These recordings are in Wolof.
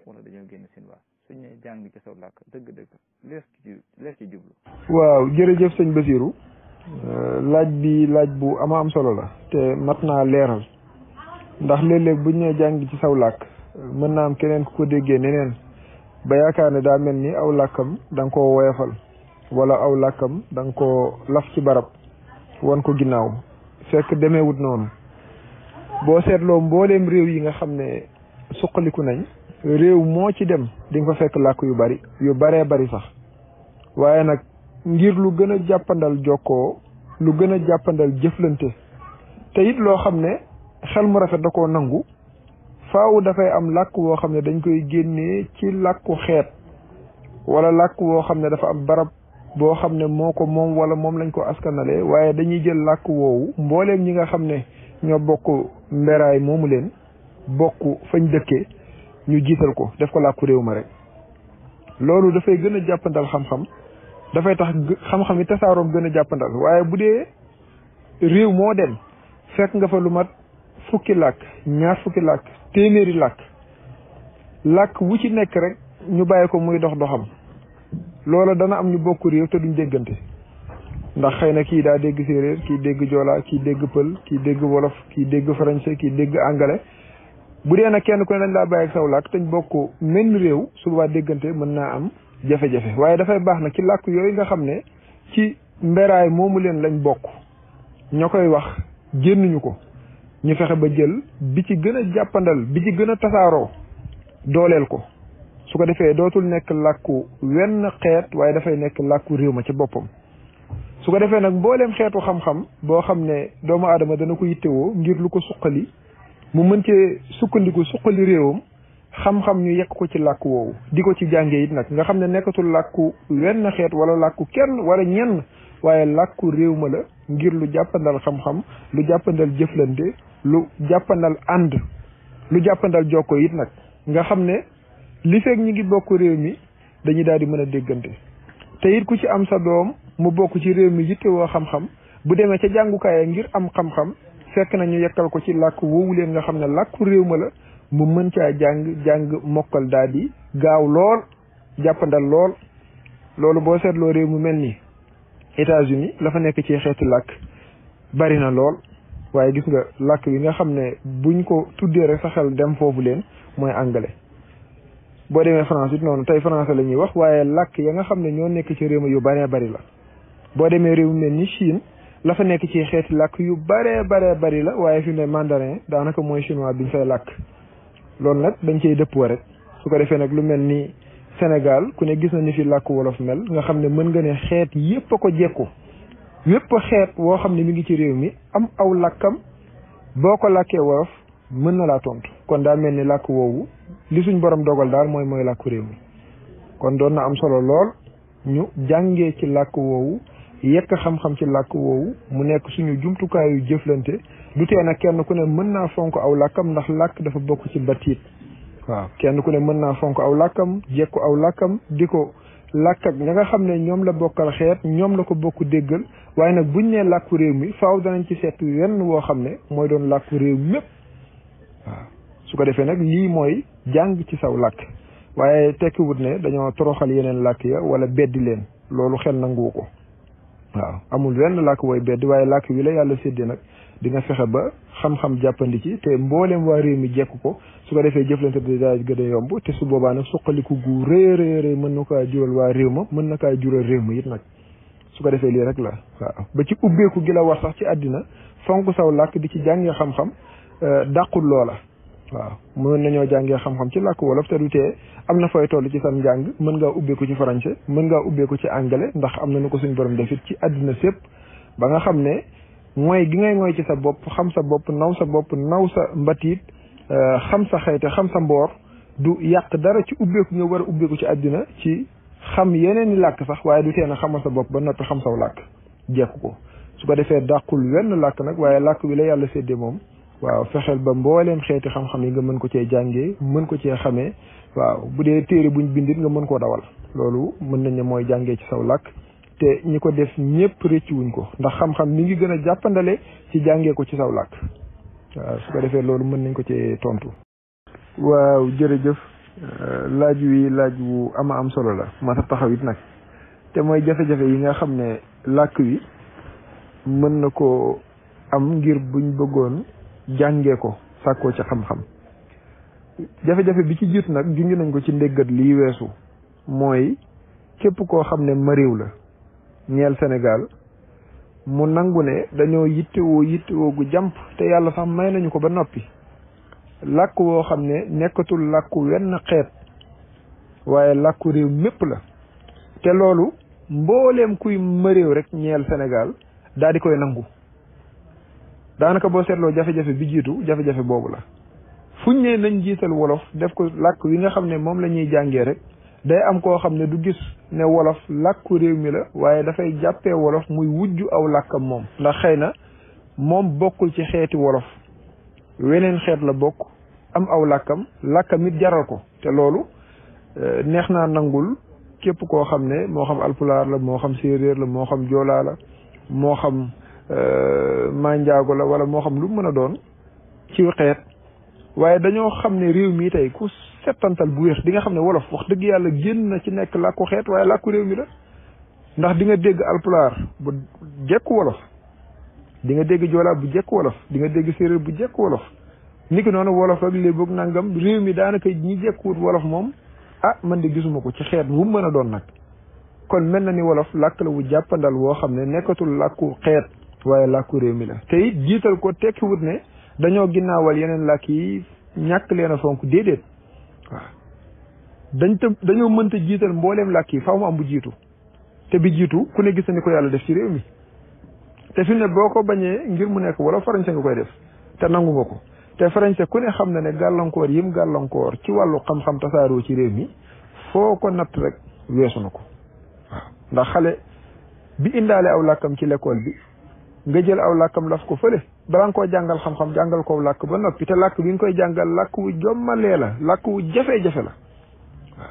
wala dañoo génn chinois suñ ne jàng ci saw làkk dëgg-dëgg lees ci jublu. waaw jërëjëf sëñ Basiru laaj bi laaj bu am solo la te mat naa leeral ndax léeg-léeg buñ ne jàng ci saw làkk mën naa am keneen ku ko déggee neneen ba yaakaar ne daa mel ni aw làkkam da nga koo woyofal wala aw làkkam da nga koo laf ci barab wan ko ginnaaw fekk demeewut noonu boo seetloo mbooleem réew yi nga xam ne suqaliku nañ réew moo ci dem di nga fa fekk làkk yu baree bari sax waaye nag ngir lu gën a jàppandal jokkoo lu gën a jàppandal jëflante te it loo xam ne xel mu rafet da koo nangu faaw dafay am làkk woo xam ne dañ koy génnee ci làkku xeet wala làkk woo xam ne dafa am barab boo xam ne moo ko moom wala moom lañ ko askanale waaye dañuy jël làkk woowu mbooleem ñi nga xam ne ñoo bokk mberaay moomu leen bokk fañ dëkkee ñu jiital ko def ko làkku réew ma rek loolu dafay gën a jàppandal xam-xam dafay tax xam-xam yi tasaaroom gën a jàppandal waaye bu dee réew moo dem fekk nga fa lu mat fukki làkk ñaar fukki làkk téeméeri làkk wu ci nekk rek ñu bàyyi ko muy dox doxam loola dana am ñu bokk réew te duñ déggante ndax xëy na kii daa dégg séeréer kii dégg joola kii dégg pël kii dégg wolof kii dégg français kii dégg anglais bu dee nag kenn ku ne dañ laa bàyyi ak saw làkk te ñu bokk menn réew su boobaa déggante mën naa am jafe-jafe waaye dafay baax nag ci làkk yooyu nga xam ne ci mberaay moomu leen lañ bokk ñoo koy wax génnuñu ko ñu fexe ba jël bi ci gën a jàppandal bi ci gën a tasaaroo dooleel ko su ko defee dootul nekk làkku wenn xeet waaye dafay nekk làkku réew ma ci boppam su ko defee nag mbooleem xeetu xam-xam boo xam ne doomu aadama dana ko yittewoo ngir lu ko suqali mu mën cee sukkandiku suqali réewam xam-xam ñu yekk ko ci làkk woowu di ko ci jàngee it nag nga xam ne nekkatul làkku wenn xeet wala làkku kenn wala ñenn waaye làkku réew ma la ngir lu jàppandal xam-xam lu jàppandal jëflante lu jàppandal ànd lu jàppandal jokko it nag nga xam ne li fekk ñi ngi bokk réew mi dañuy daal di mën a déggante te it ku ci am sa doom mu bokk ci réew mi yittewoo xam-xam bu demee ca jàngukaay ngir am xam-xam fekk na ñu yekkal ko ci làkk woowu leen nga xam ne làkku réew ma la mu mën caa jàng mokkal daal di gaaw lool jàppandal lool loolu boo seetloo réew mu mel ni États-Unis la fa nekk ci xeeti làkk bari na lool waaye gis nga làkk bi nga xam ne buñ ko tuddee rek sa xel dem foofu leen mooy anglais boo demee France it noonu tey français la ñuy wax waaye làkk ya nga xam ne ñoo nekk ci réew mi yu baree bari la boo demee réew mu mel ni Chine la fa nekk ci xeeti làkk yu baree bari la waaye fi ne mandarin daanaka mooy chinois biñ fay làkk loolu nag dañ cey dëppoo rek su ko defee nag lu mel ni Sénégal ku ne gis na ni fi làkk wolof mel nga xam ne mën nga ne xeet yépp a ko jekku yépp xeet woo xam ne mi ngi ci réew mi am aw làkkam boo ko làkkee wolof mën na laa tontu kon daa mel ni làkk woowu li suñ borom dogal daal mooy làkku réew mi kon doon na am solo lool ñu jàngee ci làkk woowu yekk xam-xam ci làkk woowu mu nekk suñu jumtukaayu jëflante du tee nag kenn ku ne mën naa fonk aw làkkam ndax làkk dafa bokk ci batiit waaw kenn ku ne mën naa fonk aw làkkam jekku aw làkkam di ko làkk ak ña nga xam ne ñoom la bokkal xeet ñoom la ko bokk déggal waaye nag buñ nee làkku réew mi faaw danañ ci seet wenn woo xam ne mooy doon làkku réew mépp waaw su ko defee nag lii mooy jàng ci saw làkk waaye tekkiwut ne dañoo toroxal yeneen làkk ya wala beddi leen loolu xel nanguwu ko waaw amul wenn làkk wooy beddi waaye làkk wi la yàlla séddee nag di nga fexe ba xam-xam jàppandi ci te mboolem waa réew mi jekku ko su ko defee jëflante di daa gën a yomb te su boobaa nag suqaliku gu rëy mën na kaa jural waa réew ma mën na kaa jural réew mi it nag su ko defee lii rek la waaw ba ci ubbeeku gi la war sax ci àddina fonk saw làkk di ci jàngee xam-xam dàqul loola waaw mën nañoo jàngee xam-xam ci làkk wolof te du tee am na fooy toll ci sam njàng mën ngaa ubbeeku ci français mën ngaa ubbeeku ci anglais ndax am na nu ko suñ borom defit ci àddina sépp ba nga xam ne mooy gi ngay mooy ci sa bopp xam sa bopp naw sa mbatiit xam sa xayte xam sa mboor du yàq dara ci ubbeeku nga war a ubbeeku ci àddina ci xam yeneen i làkk sax waaye du tee na xamal sa bopp ba noppi xam saw làkk jekku ko su ko defee dàqul wenn làkk nag waaye làkk wi la yàlla séddee moom waaw fexeel ba mbooleem xeeti xam-xam yi nga mën ko cee jàngee mën ko cee xamee waaw bu dee téere buñ bindit nga mën koo dawal loolu mën nañ ne mooy jàngee ci saw làkk te ñi ko def ñëpp rëcc wuñ ko ndax xam-xam mi ngi gën a jàppandale ci jàngee ko ci saw làkk waaw su ko defee loolu mën nañ ko ci tontu. waaw jërëjëf laaj wi laaj wu am solo la ma sa taxaw it nag te mooy jafe-jafe yi nga xam ne làkk wi mën na ko am ngir buñ bëggoon jàngee ko sàkkoo ci xam-xam jafe-jafe bi ci jiitu nag junj nañ ko ci ndéggat lii weesu mooy képp koo xam ne mariw la ñeel Sénégal mu nangu ne dañoo yittewoo gu jàmp te yàlla sax may nañu ko ba noppi làkk woo xam ne nekkatul làkku wenn xeet waaye làkku réew mépp la te loolu mbooleem kuy mëréew rek ñeel Sénégal daal di koy nangu daanaka boo seetloo jafe-jafe bi jiitu jafe-jafe boobu la fuñ ne nañ jiital wolof def ko làkk wi nga xam ne moom la ñuy jàngee rek day am koo xam ne du gis ne wolof làkku réew mi la waaye dafay jàppee wolof muy wujju aw làkkam moom ndax xëy na moom bokkul ci xeeti wolof weneen xeet la bokk am aw làkkam it jaral ko te loolu neex naa nangul képp koo xam ne moo xam alpulaar la moo xam séeréer la moo xam joolaa la moo xam manjaago la wala moo xam lu mën a doon ci xeet waaye dañoo xam ne réew mi tey ku settantal bu wér di nga xam ne wolof wax dëgg yàlla génn na ci nekk làkku xeet waaye làkku réew mi la ndax di nga dégg alpulaar bu jekku wolof di nga dégg joolaa bu jekku wolof di nga dégg séeréer bu jekku wolof niki noonu wolof ak léeboog nangam réew mi daanaka ñi jekkuwut wolof moom man de gisuma ko ci xeet wu mën a doon nag kon mel na ni wolof làkk la wu jàppandal woo xam ne nekkatul làkku xeet waaye làkku réew mi la te it jiital ko tekkiwut ne dañoo ginnaawal yeneen làkk yi ñàkk leen a fonk déedéet waaw dañoo mënta jiital mbooleem làkk yi faaw mu am bu jiitu te bi jiitu ku ne gis na ni ko yàlla def ci réew mi te fi ne boo ko bañee ngir mu nekk wala français nga koy def te nangu nga ko te français ku ne xam na ne gàllankoor yim gàllankoor ci wàllu xam-xam tasaaroo ci réew mi foo ko natt rek weesu na ko waaw ndax xale bi indaale aw làkkam ci l'école bi nga jël aw làkkam laf ko fële balaa nga koo jàngal xam-xam jàngal ko làkk ba noppi te làkk bi nga koy jàngal làkk wu jommalee la làkk wu jafe-jafe la waaw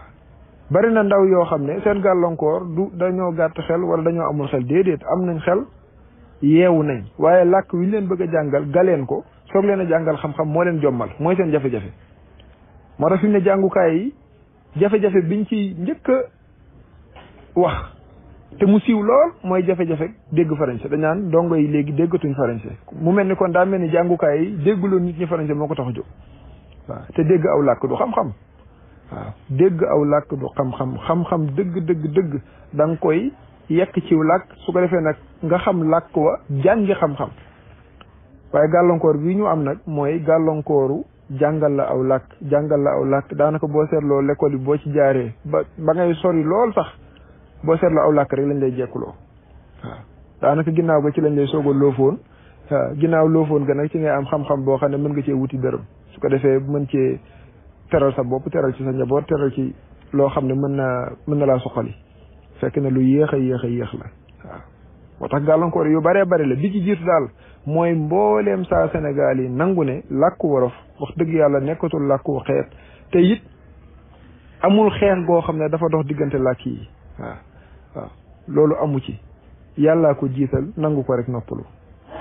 bari na ndaw yoo xam ne seen gàllankoor du dañoo gàtt xel wala dañoo amul xel déedéet am nañ xel yeewu nañ waaye làkk wi ñu leen bëgg a jàngal galeen ko soog leen a jàngal xam-xam moo leen jommal mooy seen jafe-jafe moo tax fi mu ne jàngukaay yi jafe-jafe biñ ci njëkk a wax te mu siiw lool mooy jafe-jafe dégg français dañ naan dongo yi léegi déggatuñ français mu mel ni kon daa mel ni jàngukaay yi dégguloo nit ñi français moo ko tax a jóg waaw te dégg aw làkk du xam-xam waaw dégg aw làkk du xam-xam dëgg da nga koy yekk ciw làkk su ko defee nag nga xam làkk wa jàngi xam-xam waaye gàllankoor bi ñu am nag mooy gàllankooru jàngal la aw làkk daanaka boo seetloo l'école yi boo ci jaaree ba ngay sori lool sax boo seetloo aw làkk rek lañ lay jekkuloo waaw daanaka ginnaaw ba ci lañ lay soog a loofoon waaw ginnaaw loofoon ga nag ci ngay am xam-xam boo xam ne mën nga cee wuti dërëm su ko defee mën cee teral sa bopp teral ci sa njaboot teral ci loo xam ne mën na laa soxali fekk na lu yéex a la waaw moo tax gàllankoor yu baree bari la bi ci jiitu daal mooy mbooleem saa Sénégal yi nangu ne làkku wolof wax dëgg yàlla nekkatul làkku xeet te it amul xeex goo xam ne dafa dox diggante làkk yi waaw loolu amu ci yàllaa ko jiital nangu ko rek noppalu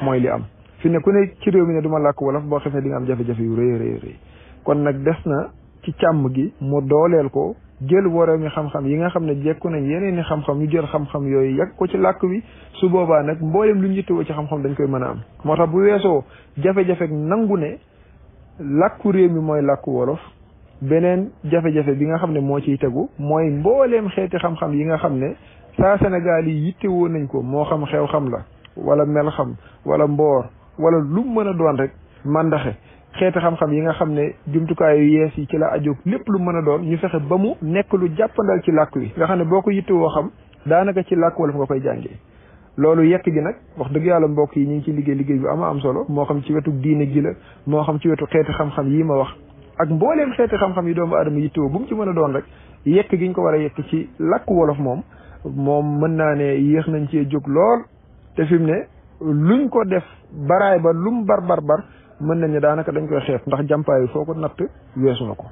mooy li am fi ne ku ne ci réew mi ne duma làkk wolof boo xefee di nga am jafe-jafe yu rëy kon nag des na ci càmm gi mu dooleel ko jël woroomi xam-xam yi nga xam ne jekku nañ yeneen i xam-xam ñu jël xam-xam yooyu yàgg ko ci làkk wi su boobaa nag mboolem lu ñu yittewoo ci xam-xam dañ koy mën a am moo tax bu weesoo jafe-jafe nangu ne làkku réew mi mooy làkku wolof beneen jafe-jafe bi nga xam ne moo ciy tegu mooy mbooleem xeeti xam-xam yi nga xam ne saa Sénégal yi yittewoo nañ ko moo xam xew xam la wala mel xam wala mboor wala lu mën a doon rek màndaxe xeeti xam-xam yi nga xam ne jumtukaayu yees yi ci la ajoog lépp lu mën a doon ñu fexe ba mu nekk lu jàppandal ci làkk wi nga xam ne boo ko yittewoo xam daanaka ci làkk wolof nga koy jàngee loolu yekk gi nag wax dëgg yàlla mbokk yi ñu ngi ci liggéey bu am solo moo xam ci wetu diine gi la moo xam ci wetu xeeti xam-xam yi ma wax ak mbooleem xeeti xam-xam yi doomu aadama yittewoo bu mu ci mën a doon rek yekk gi ñu ko war a yekk ci làkk wolof moom mën naa ne yéex nañ cee jóg lool te fi mu ne luñ ko def baraay ba lum bar mën nañ ne daanaka dañ koy xeet ndax jàmpaayu foo ko natt weesu na ko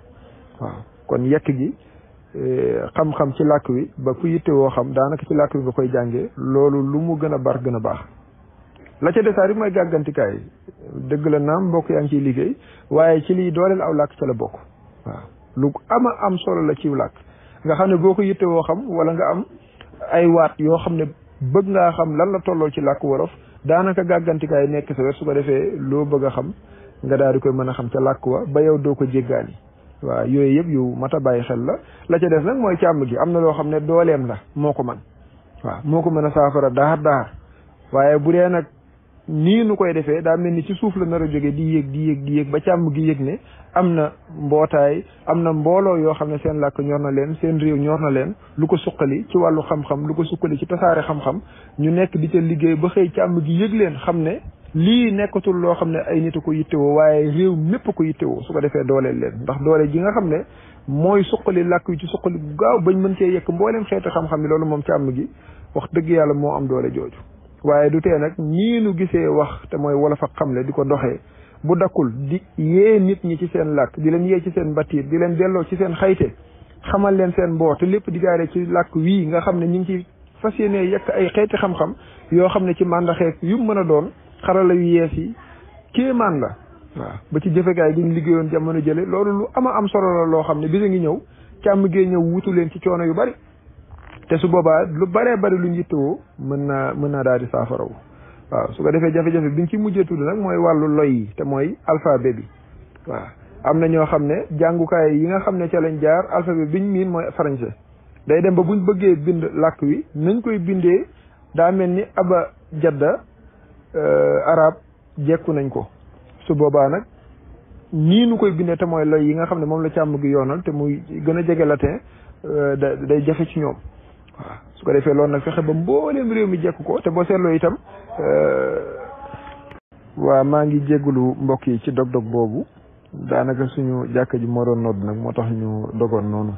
waaw kon yekk gi xam-xam ci làkk wi ba ku yittewoo xam daanaka ci làkk wi nga koy jàngee loolu lu mu gën a gën a baax la ca desaat yi mooy gàggantikaay dëgg la naam mbokk yaa ngi ciy liggéey waaye ci liy dooleel aw làkk ca la bokk waaw lu am solo la ciw làkk nga xam ne boo ko yittewoo xam wala nga am ay waat yoo xam ne bëgg ngaa xam lan la tolloo ci làkk wolof daanaka gàggantikaay nekk sa wet su ko defee loo bëgg a xam nga daal di koy mën a xam ca làkk wa ba yow doo ko jéggaani waaw yooyu yëpp yu mat a bàyyi xel la ca def nag mooy càmm gi am na loo xam ne dooleem la moo ko man waaw moo ko mën a saafara daar waaye bu dee nag nii nu koy defee daa mel ni ci suuf la nar a jóge di yéeg ba càmm gi yëg ne am na mbootaay am na mbooloo yoo xam ne seen làkk ñor na leen seen réew ñor na leen lu ko suqali ci wàllu xam-xam lu ko suqali ci tasaare xam-xam ñu nekk di ca liggéey ba xëy càmm gi yëg leen xam ne lii nekkatul loo xam ne ay nit a ko yittewoo waaye réew mépp ko yittewoo su ko defee dooleel leen ndax doole ji nga xam ne mooy suqali làkk wi ci suqali bu gaaw bañ mën cee yekk mbooleem xeeti xam-xam ni loolu moom càmm gi wax dëgg yàlla moo am doole jooju waaye du tee nag ñii nu gisee wax te mooy wolof ak xamle di ko doxee bu dakkul di yee nit ñi ci seen làkk di leen yee ci seen batiir di leen delloo ci seen xayte xamal leen seen mboo te lépp di gaaree ci làkk wii nga xam ne ñu ngi ci fas yéenee yekk ay xeeti xam-xam yoo xam ne ci màndaxeek yu mën a doon xarala yu yees yi kéemaan la waaw ba ci jëfekaay gi ñu liggéeyoon jamono jële loolu lu am solo la loo xam ne bisa ngi ñëw càmm gee ñëw wutu leen ci coono yu bari te su boobaa lu baree bari luñ yittewoo mën naa daal di saafarawu waaw su ko defee jafe-jafe bi ñu ci mujjee tudd nag mooy wàllu loy yi te mooy alphabet bi waaw am na ñoo xam ne jàngukaay yi nga xam ne ca lañ jaar alphabet biñ miin mooy français day dem ba buñ bëggee bind làkk wi nañ koy bindee daa mel ni aba jadda arab jekku nañ ko su boobaa nag nii nu koy bindee te mooy loy yi nga xam ne moom la càmm gi yoonal te muy gën a jege latin day jafe ci ñoom waaw su ko defee loolu nag fexe ba mbooleem réew mi jekku ko te boo seetloo itam waa maa ngi jéggulu mbokk yi ci dog-dog boobu daanaka suñu jàkka ji moo doon nodd nag moo tax ñu dogoon noonu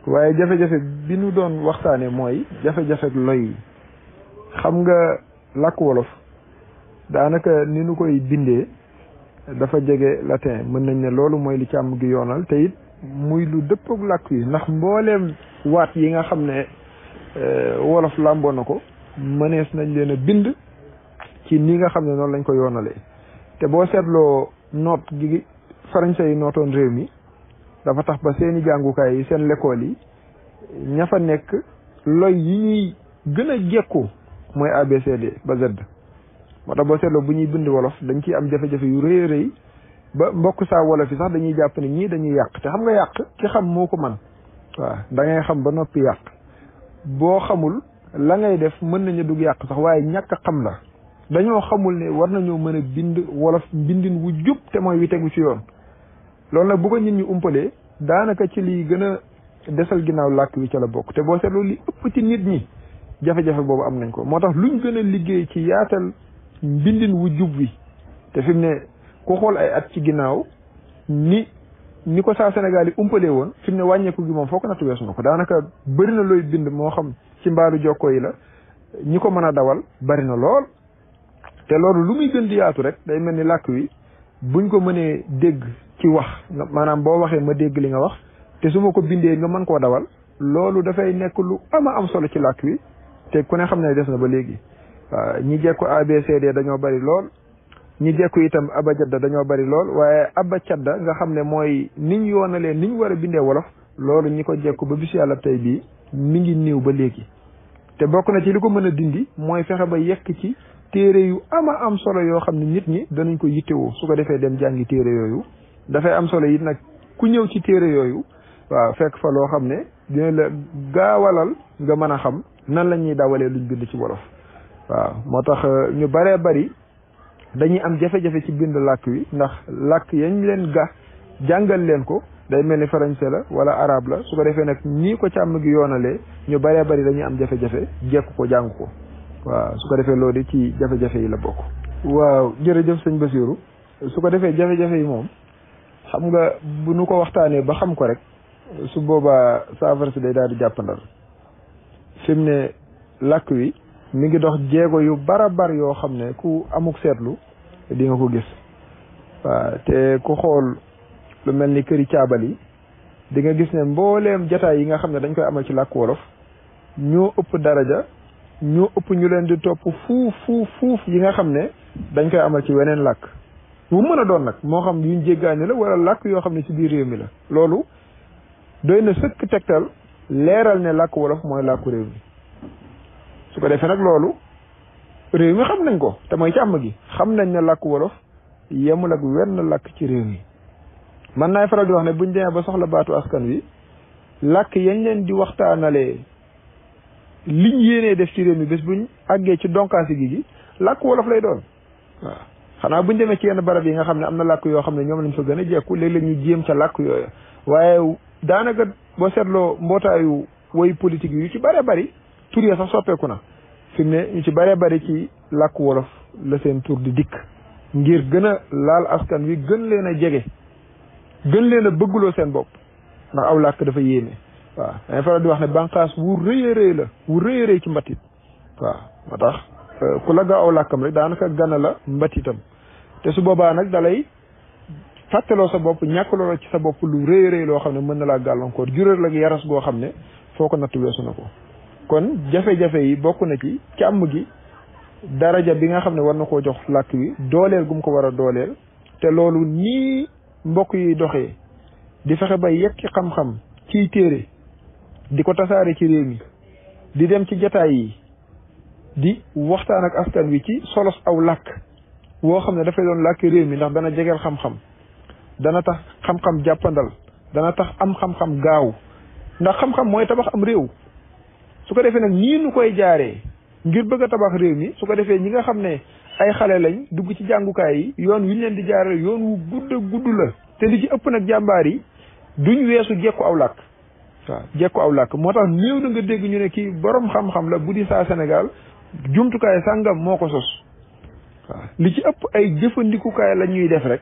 waaye jafe-jafe bi nu doon waxtaane mooy jafe-jafe loy yi xam nga làkk wolof daanaka ni nu koy bindee dafa jege latin mën nañ ne loolu mooy li càmm gi yoonal te it muy lu dëppook làkk yi ndax mbooleem waat yi nga xam ne wolof làmboo na ko mënees nañ leen a bind ci ni nga xam ne noonu lañ ko yoonalee te boo seetloo noot gi français yi nootoon réew mi dafa tax ba seeni jàngukaay yi seen l'école yi ña fa nekk loy yi ñuy gën a jekku mooy ABCD ba Z moo tax boo seetloo bu ñuy bind wolof dañ ciy am jafe-jafe yu rëy a rëy ba mbokk saa wolof yi sax dañuy jàpp ne ñii dañuy yàq te xam nga yàq ki xam moo ko man waaw da ngay xam ba noppi yàq boo xamul la ngay def mën nañu dugg yàq sax waaye ñàkk a xam la dañoo xamul ne war nañoo mën a bind wolof mbindin wu jub te mooy wi tegu ci yoon loolu nag bu ko nit ñi umpalee daanaka ci lii gën a desal ginnaaw làkk wi ca la bokk te boo seetloo li ëpp ci nit ñi jafe-jafe boobu am nañ ko moo tax luñ gën a liggéey ci yaatal mbindin wu jub wi te fi mu ne ku xool ay at ci ginnaaw ni ko saa Sénégal yi umpalee woon fi mu ne wàññeeku gi moom foo ko nattu weesu na ko daanaka bëri na looy bind moo xam ci mbaalu jokkoo yi la ñi ko mën a dawal bari na lool te loolu lu muy gën di yaatu rek day mel ni làkk wi buñ ko mënee dégg ci wax maanaam boo waxee ma dégg li nga wax te su ma ko bindee nga mën koo dawal loolu dafay nekk lu am solo ci làkk wi te ku ne xam ne des na ba léegi waaw ñi jekku ABCD dañoo bari lool ñi jekku itam abajadda dañoo bari lool waaye abacadda nga xam ne mooy niñ yoonalee niñ war a bindee wolof loolu ñi ko jekku ba bis yàlla tey bii mi ngi niiw ba léegi te bokk na ci li ko mën a dindi mooy fexe ba yekk ci téere yu am solo yoo xam ne nit ñi danañ ko yittewoo su ko defee dem jàngi téere yooyu dafay am solo it nag ku ñëw ci téere yooyu waaw fekk fa loo xam ne dina la gaawalal nga mën a xam nan la ñuy dawalee luñ bind ci wolof waaw moo tax ñu baree bari dañuy am jafe-jafe ci bind làkk wi ndax làkk yañ leen jàngal leen ko day mel ni français la wala arabe la su ko defee nag nii ko càmm gi yoonalee ñu baree bari dañuy am jafe-jafe jekku ko jàng ko waaw su ko defee loolu ci jafe-jafe yi la bokk. waaw jërëjëf sëñ Basiru su ko defee jafe-jafe yi moom xam nga bu nu ko waxtaanee ba xam ko rek su boobaa saafara si day daal di jàppandal fi mu ne làkk wi mi ngi dox jéego yu barabar yoo xam ne ku amuk seetlu di nga ko gis waaw te ku xool lu mel ni këri caabal yi di nga gis ne mbooleem jataay yi nga xam ne dañ koy amal ci làkk wolof ñoo ëpp daraja ñoo ëpp ñu leen di topp fuuf yi nga xam ne dañ koy amal ci weneen làkk bu mën a doon nag moo xam yuñ jéggaani la wala làkk yoo xam ne ci biir réew mi la loolu doy na sëkk tegtal leeral ne làkk wolof mooy làkku réew mi. su ko defee nag loolu réew mi xam nañ ko te mooy càmm gi xam nañ ne làkk wolof yemul ak wenn làkk ci réew mi. man naay faral di wax ne buñ demee ba soxla baatu askan wi làkk yañ leen di waxtaanalee liñ yéenee def ci réew mi bés buñ àggee ci donkaasi gi làkk wolof lay doon waaw. xanaa buñ demee ci yenn barab yi nga xam ne am na làkk yoo xam ne ñoom lañ fa gën a jekku léeg-léeg ñu jéem ca làkk yooyu waaye daanaka boo seetloo mbootaayu woy politique yu ci bëree bëri tur ya sax soppeeku na fi mu ne ñu ci bëree bëri ci làkk wolof la seen tur di dikk ngir gën a laal askan wi gën leen a jege gën leen a bëgguloo seen bopp ndax aw làkk dafa yéeme waaw. dañuy faral di wax ne bànqaas wu rëy a rëy la wu rëy a rëy ci mbatit waaw. moo tax ku la gaaw aw làkkam rek daanaka gana la mbatitam te su boobaa nag dalay fàttaloo sa bopp ñàkkaloo la ci sa bopp lu rëy rëy loo xam ne mën na laa gàllankoor jural la yaras goo xam ne foo ko natt weesu na ko. kon jafe-jafe yi bokk na ci càmm gi daraja bi nga xam ne war na koo jox làkk wi dooleel gum ko war a dooleel te loolu nii mbokk yi doxee di fexe ba yekki xam-xam ciy téere di ko tasaare ci réew mi di dem ci jataay yi di waxtaan ak askan wi ci solos aw làkk woo xam ne dafay doon làkki réew mi ndax dana jegeel xam-xam dana tax xam-xam jàppandal dana tax am xam-xam gaaw ndax xam-xam mooy tabax am réew. su ko defee nag nii nu koy jaaree ngir bëgg a tabax réew mi su ko defee ñi nga xam ne ay xale lañ dugg ci jàngukaay yi yoon wi ñu leen di jaaree yoon wu gudd la te li ci ëpp nag jàmbaar yi duñ weesu jekku aw làkk waaw jekku aw làkk moo tax néew na nga dégg ñu ne kii borom xam-xam la bu di saa Sénégal jumtukaay sàngam moo ko sos waaw li ci ëpp ay jëfandikukaay la ñuy def rek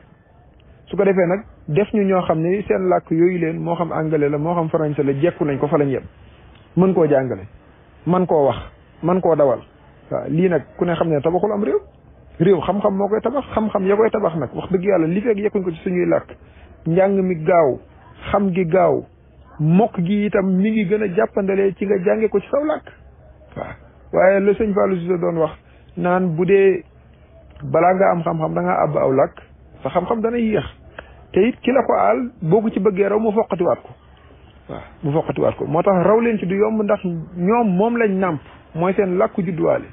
su ko defee nag def ñu ñoo xam ne seen làkk yooyu leen moo xam anglais la moo xam français la jekku nañ ko fa lañ yem mën koo jàngale man koo wax man koo dawal waaw lii nag ku ne xam ne tabaxul am réew xam-xam moo koy tabax xam-xam ya koy tabax nag wax dëgg yàlla li fekk yekkuñ ko ci suñuy làkk njàng mi gaaw xam gi gaaw mokk gi itam mi ngi gën a jàppandalee ci nga jànge ko ci saw làkk waaw waaye la sëñ Fallou Cissé doon wax naan bu dee balaa nga am xam-xam da ngaa àbb aw làkk sa xam-xam dana yéex te it ki la ko aal boo ko ci bëggee raw mu foqatiwaat ko waaw mu foqatiwaat ko moo tax raw leen ci du yomb ndax ñoom moom lañ nàmp mooy seen làkku judduwaale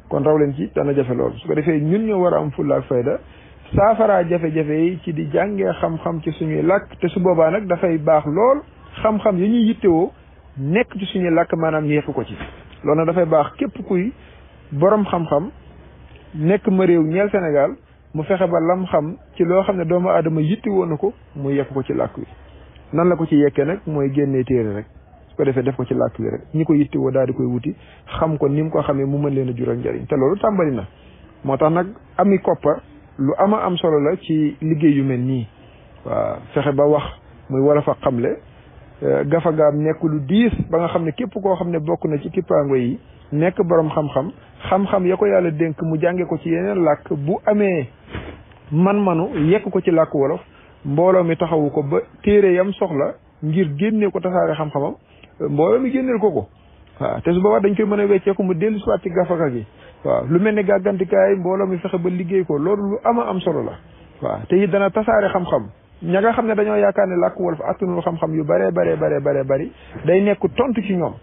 kon raw leen ci dana jafe lool su ko defee ñun ñoo war a am fulla ak fayda saafaraa jafe-jafe yi ci di jàngee xam-xam ci suñuy làkk te su boobaa nag dafay baax lool xam-xam yi ñuy yittewoo nekk ci suñuy làkk maanaam ñu yekk ko ci loolu nag dafay baax képp kuy borom xam-xam nekk ma réew ñeel Sénégal mu fexe ba lam xam ci loo xam ne doomu aadama yittewoo na ko mu yekk ko ci làkk wi nan la ko ci yekkee nag mooy génnee téere rek su ko defee def ko ci làkk wi rek ñi ko yittewoo daal di koy wuti xam ko ni mu ko xamee mu mën leen a jural njariñ te loolu tàmbali na moo tax nag ami koppar lu ama am solo la ci liggéey yu mel nii waaw fexe ba wax muy wala fa xamle gafagaam nekk lu diis ba nga xam ne képp koo xam ne bokk na ci kippaango yi nekk borom xam-xam ya ko yàlla dénk mu jànge ko ci yeneen làkk bu amee man-manu yekk ko ci làkk wolof mbooloo mi taxawu ko ba téere yam soxla ngir génne ko tasaare xam-xamam mbooloo mi génneel ko waaw te su boobaa dañ koy mën a wecceeku mu dellu siwaat ci gafaga gi waaw lu mel ne gàggantikaay mbooloo mi fexe ba liggéey ko loolu lu ama am solo la waaw te it dana tasaare xam-xam ña nga xam ne dañoo yaakaar ne làkk wolof attanul xam-xam yu bare bari day nekk tontu ci ñoom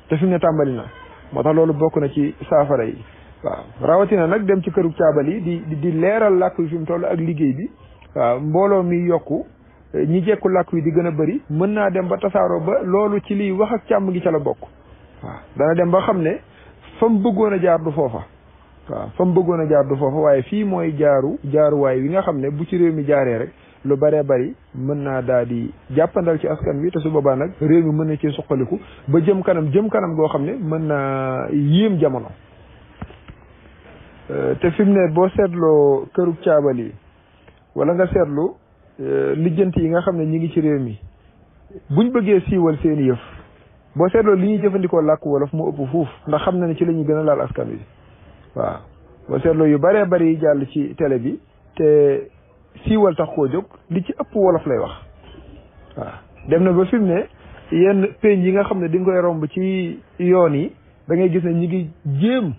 te fi mu ne tàmbali na moo tax loolu bokk na ci saafara yi waaw rawatina nag dem ci këru caabal yi di leeral làkk wi fi mu toll ak liggéey bi waaw mbooloo mi yokku ñi jekku làkk wi di gën a bëri mën naa dem ba tasaaroo ba loolu ci liy wax ak càmm gi ca la bokk waaw dana dem ba xam ne fa mu bëggoon a jaar du foofa waaw fa mu bëggoon a jaar du foofa waaye fii mooy jaaruwaay wi nga xam ne bu ci réew mi jaaree rek lu bëree bëri mën naa daal di jàppandal ci askan wi te su boobaa nag réew mi mën na cee suqaliku ba jëm kanam goo xam ne mën naa yéem jamono te fi mu ne boo seetloo këru caabal yi wala nga seetlu lijjanti yi nga xam ne ñi ngi ci réew mi buñ bëggee siiwal seeni yëf boo seetloo li ñuy jëfandikoo làkk wolof moo ëpp fuuf ndax xam na ne ci la ñuy gën a laal askan wi waaw boo seetloo yu bëree bëri yi jàll ci télé bi te siiwal tax koo jóg li ci ëpp wolof lay wax waaw dem na ba fi mu ne yenn peñ yi nga xam ne di nga koy romb ci yoon yi da ngay gis ne ñi ngi jéem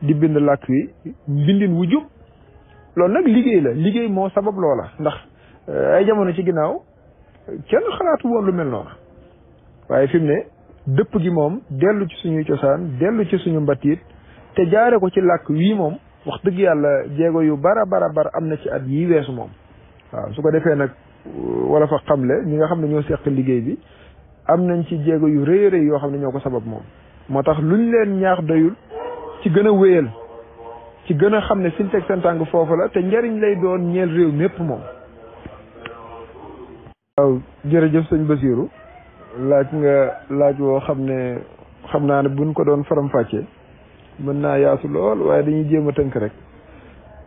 di bind làkk wi mbindin wu jub loolu nag liggéey moo sabab loola ndax ay jamono ci ginnaaw kenn xalaatu woon lu mel noonu waaye fi mu ne dëpp gi moom dellu ci suñuy cosaan dellu ci suñu mbatiit te jaare ko ci làkk wii moom wax dëgg yàlla jéego yu bara am na ci at yii weesu moom waaw su ko defee nag wala fa xamle ñi nga xam ne ñoo seq liggéey bi am nañ ci jéego yu rëy rëy yoo xam ne ñoo ko sabab moom moo tax luñ leen ñaax doyul ci gën a wéyal ci gën a xam ne fi ñu teg seen tànk foofu la te njariñ lay doon ñeel réew mépp moom waaw jërëjëf sëñ Basiru laaj nga laaj woo xam ne xam naa ne buñ ko doon faram-fàccee mën naa yaatu lool waaye dañuy jéem a tënk rek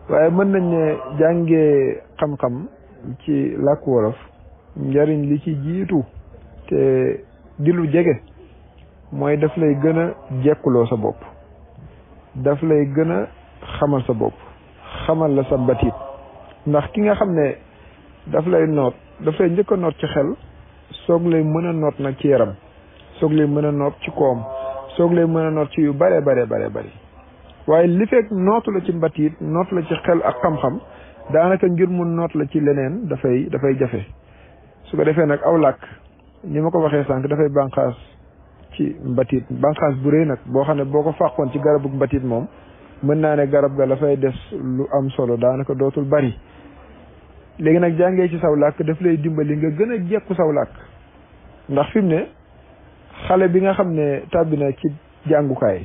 waaye mën nañ ne jàngee xam-xam ci làkk wolof njariñ li ci jiitu te di lu jege mooy daf lay gën a jekkuloo sa bopp daf lay gën a xamal sa bopp xamal la sa mbatiit ndax ki nga xam ne daf lay noot daf lay njëkk a noot ci xel soog lay mën a noot nag ci yaram soog lay mën a noot ci koom soog lay mën a noot ci yu bare bari waaye li fekk nootu la ci mbatiit nootu la ci xel ak xam-xam daanaka ngir mu noot la ci leneen dafay jafe su ko defee nag aw làkk ni ma ko waxee sànq dafay bànqaas ci mbatiit bànqaas bu rëy nag boo xam ne boo ko fàqoon ci garabu mbatiit moom mën naa ne garab ga la fay des lu am solo daanaka dootul bari léegi nag jàngee ci saw làkk daf lay dimbali nga gën a jekku saw làkk ndax fi mu ne xale bi nga xam ne tàbbi na ci jàngukaay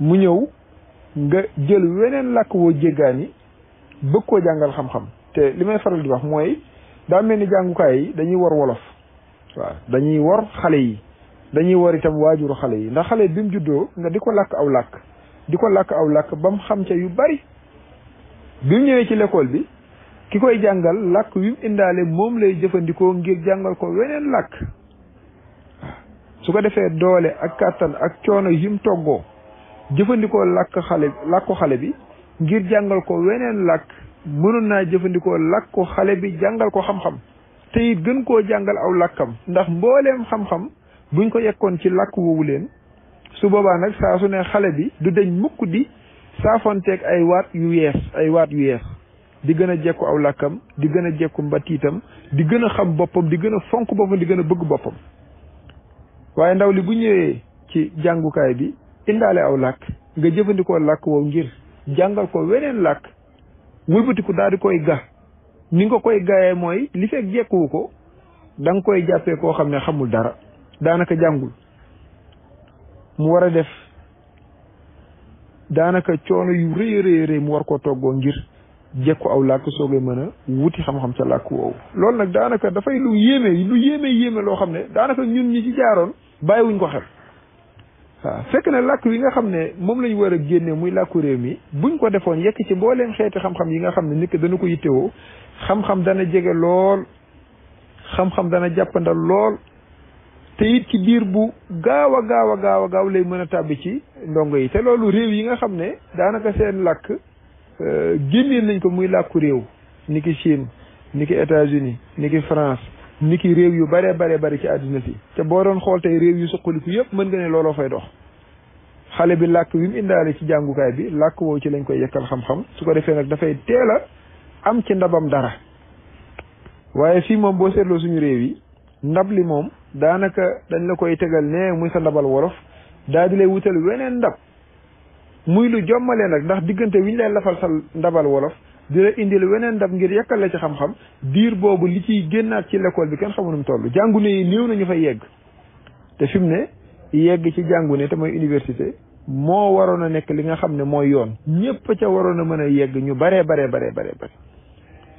mu ñëw nga jël weneen làkk woo jéggaani bëgg koo jàngal xam-xam te li may faral di wax mooy daa mel ni jàngukaay yi dañuy war wolof waaw dañuy war xale yi dañuy war itam waajuru xale yi ndax xale bi mu juddoo nga di ko làkk aw làkk ba mu xam ca yu bari bi mu ñëwee ci l'école bi ki koy jàngal làkk wi mu indaale moom lay jëfandikoo ngir jàngal ko weneen làkk su ko defee doole ak kàttan ak coono yi mu toggoo jëfandikoo làkku xale bi ngir jàngal ko weneen làkk mënoon naa jëfandikoo làkku xale bi jàngal ko xam-xam te it gën koo jàngal aw làkkam ndax mbooleem xam-xam buñ ko yekkoon ci làkk woowu leen su boobaa nag saa su ne xale bi du deñ mukk di saafonteeg ay waat yu yees di gën a jekku aw làkkam di gën a jekku mbatiitam di gën a xam boppam di gën a fonk boppam di gën a bëgg boppam waaye ndaw li bu ñëwee ci jàngukaay bi indaale aw làkk nga jëfandikoo làkk woowu ngir jàngal ko weneen làkk wëlbatiku daal di koy ga ni nga koy gaayee mooy li fekk jekkuwu ko da nga koy jàppee koo xam ne xamul dara daanaka jàngul mu war a def daanaka coono yu rëy mu war koo toggoo ngir jekku aw làkk soogay mën a wuti xam-xam ca làkk woowu loolu nag daanaka dafay lu yéeme loo xam ne daanaka ñun ñi ci jaaroon bàyyiwuñ ko xel waaw fekk na làkk wi nga xam ne moom lañ war a génne muy làkku réew mi buñ ko defoon yekk ci mbooleem xeeti xam-xam yi nga xam ne nit ki dana ko yittewoo xam-xam dana jege lool xam-xam dana jàppandal lool te it ci biir bu gaaw a lay mën a tàbbi ci ndongo yi te loolu réew yi nga xam ne daanaka seen làkk génnee nañ ko muy làkku réew ni ki Chine ni ki États-Unis ni ki France ni ki réew yu bare ci àddina si te boo doon xool tey réew yu suqaliku yëpp mën nga ne looloo fay dox xale bi làkk wi mu indaale ci jàngukaay bi làkk woowu ci lañ koy yekkal xam-xam su ko defee nag dafay teel a am ci ndabam dara waaye fii moom boo seetloo suñu réew yi ndab li moom daanaka dañ la koy tegal ne muy sa ndabal wolof daal di lay wutal weneen ndab muy lu jommalee nag ndax diggante wi ñu lay lafal sa ndabal wolof di la indil weneen ndab ngir yekkal la ci xam-xam diir boobu li ciy génnaat ci l'école bi kenn xamu nu mu toll jàngune yi néew nañu fay yegg te fi mu ne yegg ci jàngune te mooy université moo waroon a nekk li nga xam ne mooy yoon ñëpp ca waroon a mën a yegg ñu bare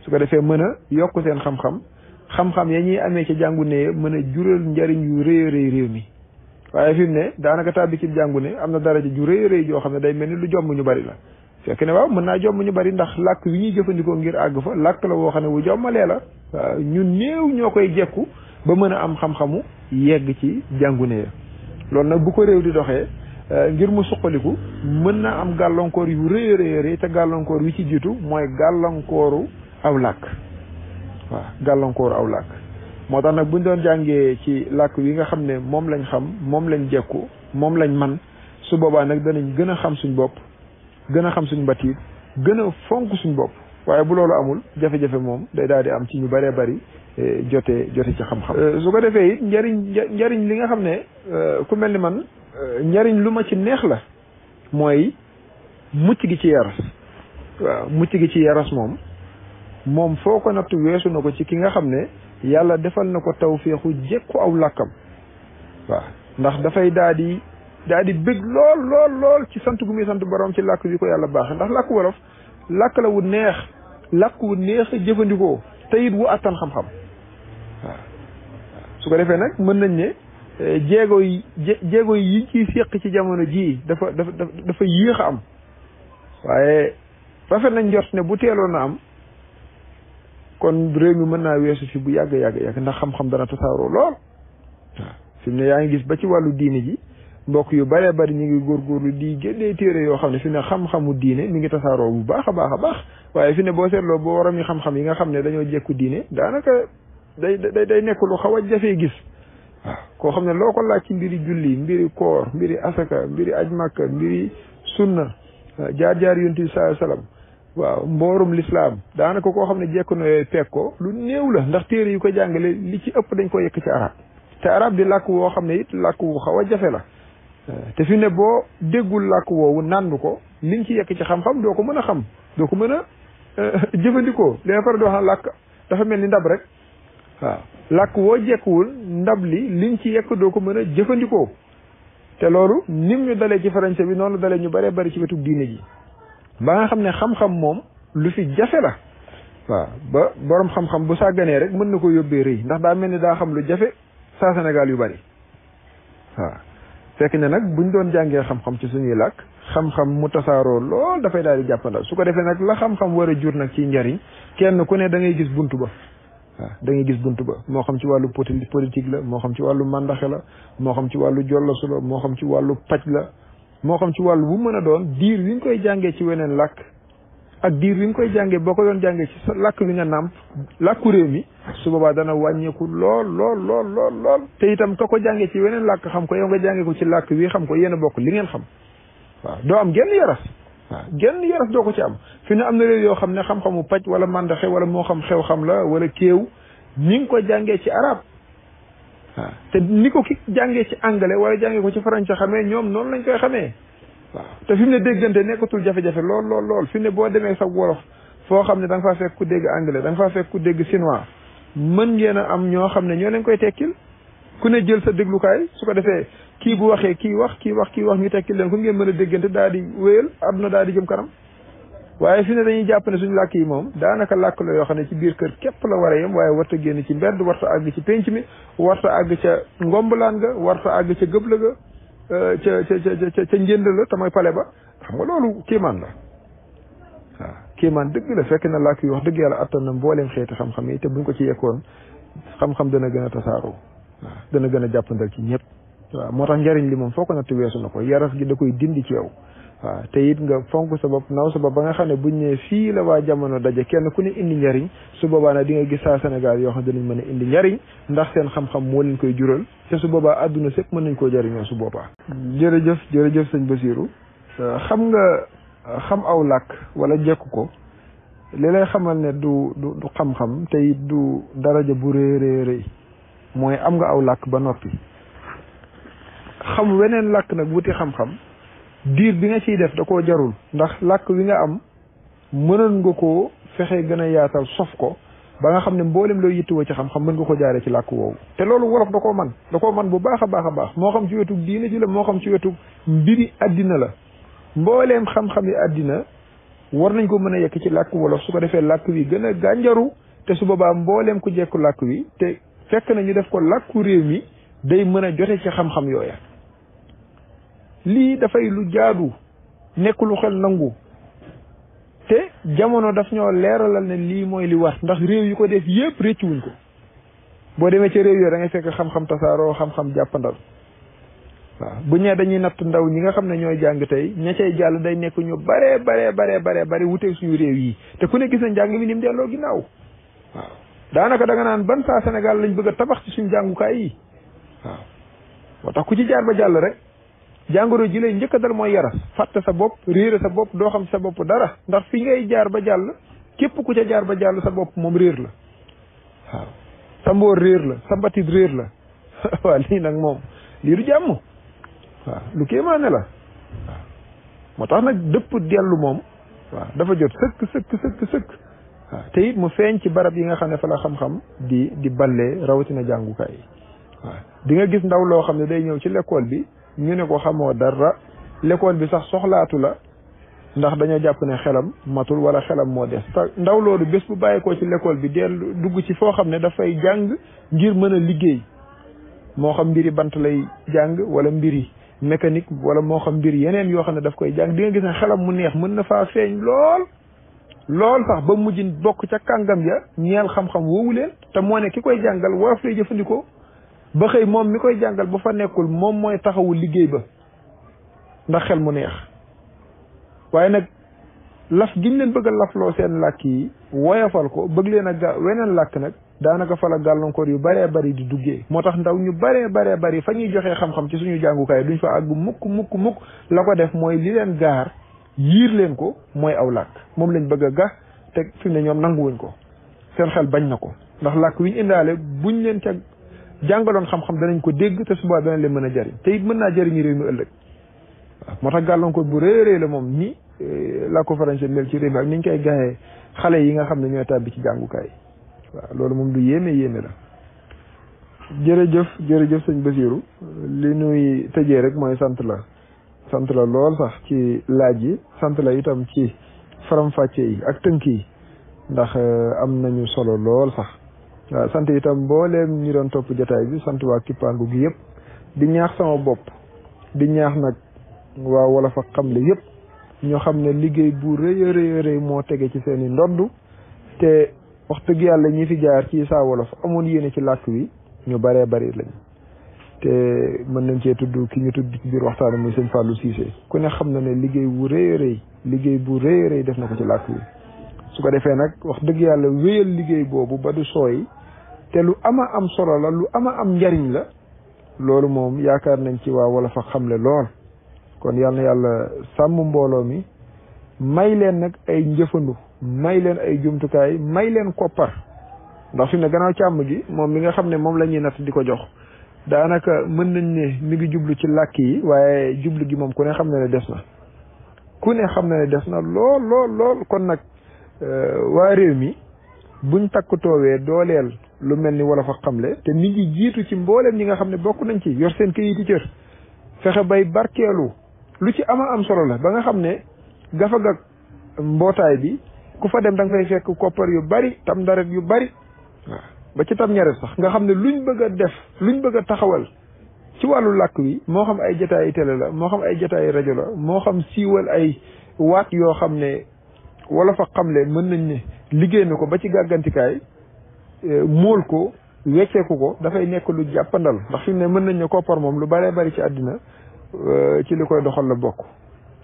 su ko defee mën a yokk seen xam-xam ya ñuy amee ci jàngune mën a jural njariñ yu rëy réew mi waaye fi mu ne daanaka tàbbi ci jàngune am na daraja ju rëy joo xam ne day mel ni lu jomb ñu bari la fekk ne waaw mën naa jomb ñu bari ndax làkk wi ñuy jëfandikoo ngir àgg fa làkk la woo xam ne wu jommalee la waaw ñun néew ñoo koy jekku ba mën a am xam-xamu yegg ci jàngune ya loolu nag bu ko réew di doxee ngir mu suqaliku mën na am gàllankoor yu rëy te gàllankoor wi ci jiitu mooy gàllankooru aw làkk waaw gàllankooru aw làkk moo tax nag buñ doon jàngee ci làkk wi nga xam ne moom lañ xam moom lañ jekku moom lañ man su boobaa nag danañ gën a xam suñ bopp gën a xam suñ mbatiit gën a fonk suñ bopp waaye bu loolu amul jafe-jafe moom day daal di am ci ñu bëree bëri jote ci xam-xam. su ko defee it njariñ li nga xam ne ku mel ni man njariñ lu ma ci neex la mooy mucc gi ci yaras. waaw mucc gi ci yaras moom foo ko nattu weesu na ko ci ki nga xam ne yàlla defal na ko tawféexu jekku aw làkkam. waaw ndax dafay daal di bëgg lool ci sant gu muy sant borom ci làkk bi ko yàlla baaxe ndax làkk wolof làkk la wu neex a jëfandikoo te it wu attan xam-xam. waaw su ko defee nag mën nañ ne jéego yi ciy séq ci jamono jii dafa yéex a am waaye rafet nañ njort ne bu teeloon na am kon réew mi mën naa weesu fi bu yàgg ndax xam-xam dana tasaaroo lool. waaw fi mu ne yaa ngi gis ba ci wàllu diine ji mbokk yu bëree bëri ñu ngi góorgóorlu di génnee téere yoo xam ne fi ne xam-xamu diine mi ngi tasaaroo bu baax a baax waaye fi ne boo seetloo boo waram yi xam-xam yi nga xam ne dañoo jekku diine daanaka day nekk lu xaw a jafee gis. waaw koo xam ne loo ko laaj ci mbiri julli mbiri koor mbiri asaka mbiri aj makka mbiri sunna jaar-jaar yonent bi sallallahu alayhi wasallam waaw mboorum lislaam daanaka koo xam ne jekku na yooyu peeg ko lu néew la ndax téere yu ko jàngale li ci ëpp dañ ko yekk ci arab te arab di làkk woo xam ne it làkk wu xaw a jafe la te fi ne boo déggul làkk woowu nànd ko liñ ci yekk ci xam-xam doo ko mën a xam doo ko mën a jëfandikoo li nga faral di wax na làkk dafa mel ni ndab rek waaw làkk woo jekkuwul ndab liñ ci yekk doo ko mën a jëfandikoo te loolu nim ñu dalee ci français bi noonu dalee ñu bëree bëri ci wetu diine ji ba nga xam ne xam-xam moom lu fi jafe la. waaw ba borom xam-xam bu sàgganee rek mën na ko yóbbee rëy ndax daa mel ni daa xam lu jafe saa Sénégal yu bëri waaw fekk ne nag buñ doon jàngee xam-xam ci suñuy làkk xam-xam mu tasaaroo lool dafay daal di jàppandal su ko defee nag la xam-xam war a jur nag ci njariñ kenn ku ne da ngay gis buntu ba. waaw da ngay gis buntu ba moo xam ci wàllu politique la moo xam ci wàllu mandaxe la moo xam ci wàllu jollasu la moo xam ci wàllu paj la moo xam ci wàllu bu mën a doon diir wi nga koy jàngee ci weneen làkk ak diir wi nga koy jàngee boo ko doon jàngee ci sa làkk wi nga nàmp làkku réew mi su boobaa dana wàññeeku lool te itam ka ko jàngee ci weneen làkk xam ko yow nga jàngee ko ci làkk wi xam ko yéen a bokk li ngeen xam waaw doo am genn yaras waaw genn yaras doo ko ci am fi ne am na réew yoo xam ne xam-xamu paj wala mandaxe wala moo xam xew-xam la wala kéew ni nga ko jàngee ci arab waaw te ni ko ki jàngee ci anglais wala jàngee ko ci français xamee ñoom noonu lañ koy xamee waaw te fi mu ne déggante nekkatul jafe-jafe lool fi mu ne boo demee sa wolof foo xam ne da nga faa fekk ku dégg anglais da nga faa fekk ku dégg chinois mën ngeen a am ñoo xam ne ñoo leen koy tekkil ku ne jël sa déglukaay su ko defee kii bu waxee kii wax ñu tekkil leen ku ngeen mën a déggante daal di wéyal àdduna daal di jëm kanam waaye fi ne dañuy jàpp ne suñu làkk yi moom daanaka làkk la yoo xam ne ci biir kër képp la war a yem waaye warta génn ci mbedd warta àgg ci penc mi warta àgg ca ngombalaan ga warta àgg ca gëbla ga ca njënd la te mooy pale ba xam nga loolu kéemaan la waaw kéemaan dëgg la fekk na làkk yi wax dëgg yàlla attan na mbooleem xeeti xam-xam yi te buñ ko ci yekkoon xam-xam dana gën a tasaaroo waaw dana gën a jàppandal ci ñëpp waaw moo tax njariñ li moom foo ko natt weesu na ko yaras gi da koy dindi ci yow waaw te it nga fonk sa bopp naw sa bopp ba nga xam ne buñ ne fii la waa jamono daje kenn ku ne indi njariñ su boobaa nag di nga gis saa Sénégal yoo xam ne dinañ mën a indi njariñ ndax seen xam-xam moo leen koy jural te su boobaa àdduna sépp mën nañ koo jariñoo su boobaa. jërëjëf sëñ Basiru xam nga xam aw làkk wala jekku ko li lay xamal ne du xam-xam te it du daraja bu rëy mooy am nga aw làkk ba noppi xam weneen làkk nag wuti xam-xam diir bi nga ciy def da koo jarul ndax làkk wi nga am mënoon nga koo fexe gën a yaatal sof ko ba nga xam ne mboolem loo yittewoo ci xam-xam mën nga ko jaaree ci làkk woowu te loolu wolof da koo man bu baax a baax moo xam ci wetu diine ji la moo xam ci wetu mbiri àddina la mbooleem xam-xam yi àddina war nañ ko mën a yekk ci làkk wolof su ko defee làkk wi gën a gànjaru te su boobaa mbooleem ku jekku làkk wi te fekk na ñu def ko làkku réew mi day mën a jote ci xam-xam yooya lii dafay lu jaadu nekk lu xel nangu te jamono daf ñoo leeralal ne lii mooy li war ndax réew yi ko def yëpp réccuwuñ ko boo demee ci réew yooyu da ngay fekk xam-xam tasaaroo xam-xam jàppandal waaw bu ñee dañuy natt ndaw ñi nga xam ne ñooy jàng tey ña cay jàll day nekk ñu bare wuteeg suñu réew yi te ku ne gis na njàng mi ni mu delloo ginnaaw waaw daanaka da nga naan ban saa Sénégal lañ bëgg a tabax ci suñu jàngukaay yi waaw moo tax ku ci jaar ba jàll rek jàngoro ji lay njëkk a dal mooy yaras fàtte sa bopp réere sa bopp doo xam sa bopp dara ndax fi ngay jaar ba jàll képp ku ca jaar ba jàll sa bopp moom réer la waaw sa mboor réer la sa mbatit réer la waaw lii nag moom lii du jàmm waaw lu kéemaane la waaw moo tax nag dëpp dellu moom waaw dafa jot sëkk waaw te it mu feeñ ci barab yi nga xam ne fa la xam-xam di ballee rawatina jàngukaay yi waaw di nga gis ndaw loo xam ne day ñëw ci l'école bi ñu ne ko xamoo dara l'école bi sax soxlaatu la ndax dañoo jàpp ne xelam matul wala xelam moo des te ndaw loolu bés bu bàyyeekoo ci l'école bi dellu dugg ci foo xam ne dafay jàng ngir mën a liggéey moo xam mbiri bant lay jàng wala mbiri mécanique wala moo xam mbiri yeneen yoo xam ne daf koy jàng di nga gis ne xelam mu neex mën na faa feeñ lool sax ba mujj bokk ca kàngam ya ñeel xam-xam woowu leen te moo ne ki koy jàngal wolof lay jëfandikoo ba xëy moom mi koy jàngal bu fa nekkul moom mooy taxawu liggéey ba ndax xel mu neex waaye nag laf giñ leen bëgg a lafloo seen làkk yi woyofal ko bëgg leen a weneen làkk nag daanaka fa la gàllankoor yu baree bari di duggee moo tax ndaw ñu baree bari fa ñuy joxee xam-xam ci suñu jàngukaay duñ fa àgg mukk la ko def mooy li leen gaar yiir leen ko mooy aw làkk moom lañ bëgg a ga te fi ne ñoom nanguwuñ ko seen xel bañ na ko ndax làkk wi ñu indaale buñ leen ca jàngaloon xam-xam danañ ko dégg te suba danañ leen mën a jariñ te it mën naa jariñu réew mi ëllëg waaw moo tax gàllankoor bu réy la moom ni làkku français mel ci réew mi ak ni ñu koy gaxee xale yi nga xam ne ñooy tàbbi ci jàngukaay waaw loolu moom du yéeme la jërëjëf sëñ Basiru li nuy tëjee rek mooy sant la lool sax ci laaj yi sant la itam ci faram-fàcce yi ak tënk yi ndax am nañu solo lool sax waaw sant itam mbooleem ñi doon topp jotaay bi sant waa Kippaangu gi yëpp di ñaax sama bopp di ñaax nag waa Wolof ak Xamle yëpp ñoo xam ne liggéey bu rëy moo tege ci seen i ndodd te wax dëgg yàlla ñi fi jaar ci Saa Wolof amoon yéene ci làkk wi ñu baree bari lañ te mën nañ cee tudd ki ñu tudd ci biir waxtaan muy sëñ Fallou Cissé ku ne xam na ne liggéey bu rëy def na ko ci làkk wi su ko defee nag wax dëgg yàlla wéyal liggéey boobu ba du sooy te lu ama am solo la lu ama am njariñ la loolu moom yaakaar nañ ci waa Wolof ak Xamle lool kon yal na yàlla sàmm mbooloo mi may leen nag ay njëfandu may leen ay jumtukaay may leen koppar ndax fi ne gannaaw càmm gi moom mi nga xam ne moom la ñuy natt di ko jox daanaka mën nañ ne mi ngi jublu ci làkk yi waaye jublu gi moom ku ne xam na ne des na lool kon nag waa réew mi buñ takkutoowee dooleel lu mel ni Wolof ak Xamle te mi ngi jiitu ci mbooleem ñi nga xam ne bokk nañ ci yor seen këyiti cër fexe bay barkeelu lu ci ama am solo la ba nga xam ne gafagak mbootaay bi ku fa dem da nga fay fekk koppar yu bari tam daret yu bari waaw ba ci tam ñaret sax nga xam ne luñ bëgg a def luñ bëgg a taxawal ci wàllu làkk wi moo xam ay jotaayi télé la moo xam ay jotaayi rajo la moo xam siiwal ay waat yoo xam ne Wolof ak Xamle mën nañ ne liggéey na ko ba ci gàggantikaay móol ko wecceeku ko dafay nekk lu jàppandal ndax fi mu ne mën nañ ne koppar moom lu baree bari ci àddina ci li koy doxal la bokk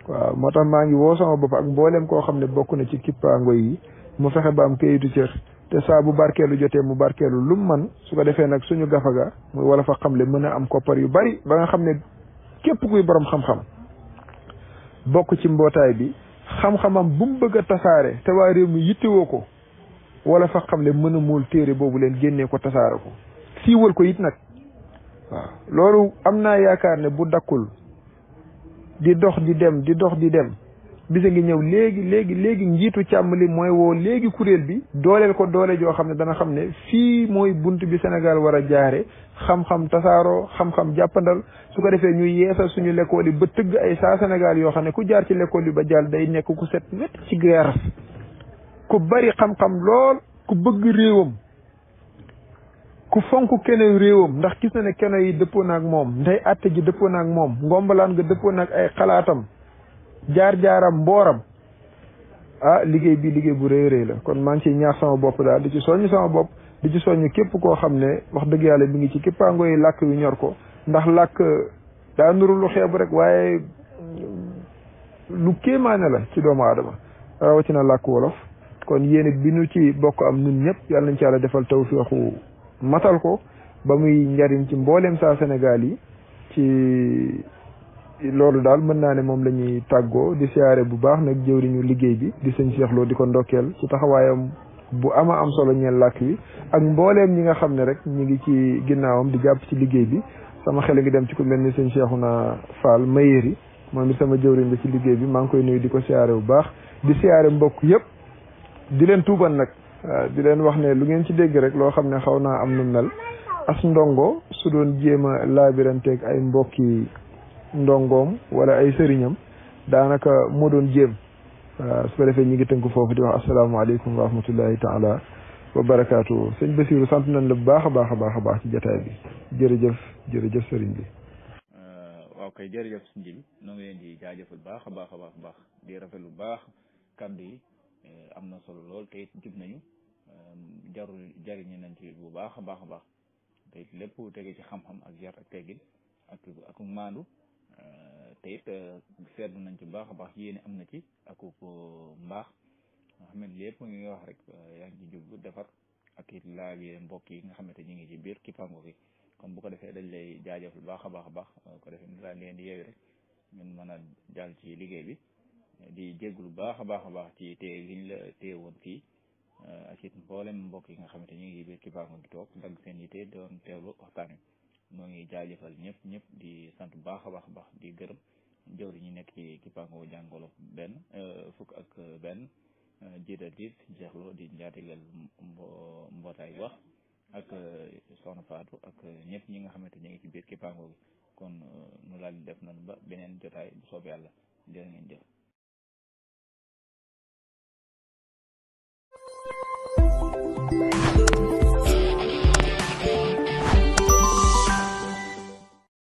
waaw moo tax maa ngi woo sama bopp ak mboolem koo xam ne bokk na ci Kippaango yi mu fexe ba am kayitu cër te saa bu barkeelu jotee mu barkeelu lu man su ko defee nag suñu gafaga muy Wolof ak Xamle mën a am koppar yu bari ba nga xam ne képp kuy borom xam-xam bokk ci mbootaay bi xam-xamam bu mu bëgg a tasaare te waa réew mi yittewoo ko Wolof ak Xamle mën a muul téere boobu leen génnee ko tasaare ko siiwal ko it nag waaw loolu am naa yaakaar ne bu dakkul di dox di dem bisa ngi ñëw léegi njiitu càmm li mooy woo léegi kuréel bi dooleel ko doole joo xam ne dana xam ne fii mooy bunt bi Sénégal war a jaare xam-xam tasaaroo xam-xam jàppandal su ko defee ñuy yeesal suñu l'école yi ba tëgg ay saa Sénégal yoo xam ne ku jaar ci l'école yi ba jàll day nekk ku set wet ci geeras ku bari xam-xam lool ku bëgg réewam ku fonk kene réewam ndax gis na ne kene yi dëppoo naag moom ndey àtte ji dëppoo naag moom ngombalaan nga dëppoo naag ay xalaatam jaar-jaaram mbooram liggéey bu rëy la kon maa ngi ciy ñaax sama bopp daal di ci soññ sama bopp di ci soññ képp koo xam ne wax dëgg yàlla mi ngi ci Kippaango yi làkk yu ñor ko ndax làkk daa nuru lu xeebu rek waaye lu kéemaane la ci doomu aadama rawatina làkk wolof kon yéen bi nu ci bokk am nun ñëpp yàlla nañ ci yàlla defal tawfeexu matal ko ba muy njariñ ci mbooleem saa Sénégal yi ci loolu daal mën naa ne moom la ñuy tàggoo di siyaare bu baax nag jëwriñu liggéey bi di sëñ Cheikh Lo di ko ndokkeel ci taxawaayam bu ama am solo ñeel làkk wi ak mbooleem ñi nga xam ne rek ñi ngi ci ginnaawam di jàpp ci liggéey bi sama xel ngi dem ci ku mel ni sëñ Cheikhouna Fall Mayeri moom it sama jëwriñ la ci liggéey bi maa ngi koy nuyu di ko siyaare bu baax di siyaare mbokk yëpp di leen tuubal nag di leen wax ne lu ngeen ci dégg rek loo xam ne xaw naa am nu mel as ndongo su doon jéem a laabiranteeg ay mbokki ndongoom wala ay sëriñam daanaka moo doon jéem su ko defee ñi ngi tënk foofu di wax asalaamaaleykum wa rahmatullahi taala wa barakaatu sëñ Basiru sant nañ la bu baax a baax a baax a baax ci jotaay bi jërëjëf sëriñ bi. waaw kay jërëjëf sëñ bi noo ngi leen di jaajëfal baax a baax a baax a baax di rafetlu bu baax kàddu yi am na solo lool te it jub nañu jariñu nañ ci bu baax a baax a baax te it lépp tege ci xam-xam ak yar ak teggin ak maandu te it seetlu nañ ci bu baax a baax yéene am na ci ak mbaax nga xam ne lépp ngi wax rek yaa ngi ci jublu defar ak it laabire mbokk yi nga xamante ñu ngi ci biir kippaango gi kon bu ko defee dañ lay jaajëfal baax a baax a baax ko defee ni daal leen di yeewi rek ñun mën a jàll ci liggéey bi di jégglu baax a baax ci téye liñ la téye woon fii ak it mboolem mbokk yi nga xamante ñu ngi biir kippaango gi toog dagg seen yitte doon teewlu waxtaan wi moo ngi jaajëfal ñëpp di sant baax a baax di gërëm jëwri ñi nekk ci kippaango jàngolo benn fukk ak benn jiital diit Cheikh Lo di njaatigal mbootaay wax ak soxna Fatou ak ñëpp ñi nga xamante ñu ngi ci biir kippaango gi kon nu laal di def noonu ba beneen jotaay bu soobee yàlla jërë ngeen jëf